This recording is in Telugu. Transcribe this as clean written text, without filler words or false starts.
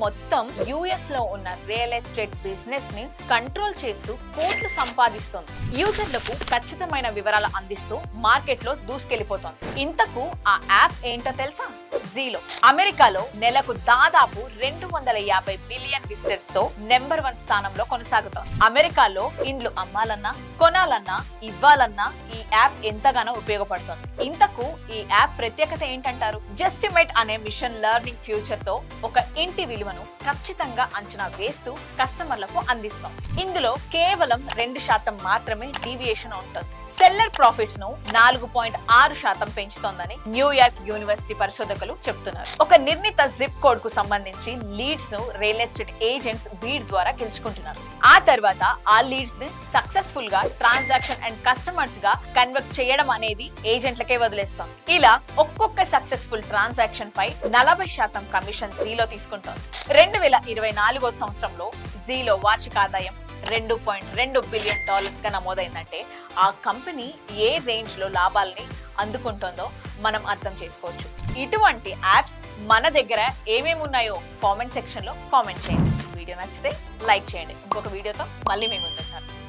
మొత్తం యుఎస్ లో ఉన్న రియల్ ఎస్టేట్ బిజినెస్ ని కంట్రోల్ చేస్తూ కోట్లు సంపాదిస్తోంది. యూజర్లకు ఖచ్చితమైన వివరాలు అందిస్తూ మార్కెట్ లో దూసుకెళ్లిపోతోంది. ఇంతకు ఆ యాప్ ఏంటో తెలుసా? జీలో. అమెరికాలో నెలకు దాదాపు 250 బిలియన్ విజిటర్స్ తో నెంబర్ 1 స్థానంలో కొనసాగుతోంది. అమెరికాలో ఇండ్లు అమ్మాలన్నా, కొనాలన్నా, ఇవ్వాలన్నా ఈ యాప్ ఎంతగానో ఉపయోగపడుతుంది. ఇంతకు ఈ యాప్ ప్రత్యేకత ఏంటంటారు? జస్టిమేట్ అనే మిషన్ లెర్నింగ్ ఫ్యూచర్ తో ఒక ఇంటి విలువను ఖచ్చితంగా అంచనా వేస్తూ కస్టమర్లకు అందిస్తాం. ఇందులో కేవలం 2% మాత్రమే డీవియేషన్ ఉంటుంది. సెల్లర్ ప్రాఫిట్స్ ను 4.6% పెంచుతోందని న్యూయార్క్ యూనివర్సిటీ పరిశోధకులు చెప్తున్నారు. ఒక నిర్ణీత జిప్ కోడ్ కు సంబంధించి లీడ్స్ ను రియల్ ఎస్టేట్ ఏజెంట్స్ బీడ్ ద్వారా గెలుచుకుంటున్నారు. ఆ తర్వాత ఆ లీడ్స్ ని సక్సెస్ఫుల్ గా ట్రాన్సాక్షన్ అండ్ కస్టమర్స్ గా కన్వర్ట్ చేయడం అనేది ఏజెంట్లకే వదిలేస్తాం. ఇలా ఒక్కొక్క సక్సెస్ఫుల్ ట్రాన్సాక్షన్ పై 40% కమిషన్ జీలో తీసుకుంటోంది. 2024 సంవత్సరంలో జీలో వార్షిక ఆదాయం $2.2 బిలియన్ గా నమోదైందంటే ఆ కంపెనీ ఏ రేంజ్ లో లాభాలని అందుకుంటుందో మనం అర్థం చేసుకోవచ్చు. ఇటువంటి యాప్స్ మన దగ్గర ఏమేమి ఉన్నాయో కామెంట్ సెక్షన్ లో కామెంట్ చేయండి. వీడియో నచ్చితే లైక్ చేయండి. ఇంకొక వీడియోతో మళ్ళీ మేము ముందుంటాను.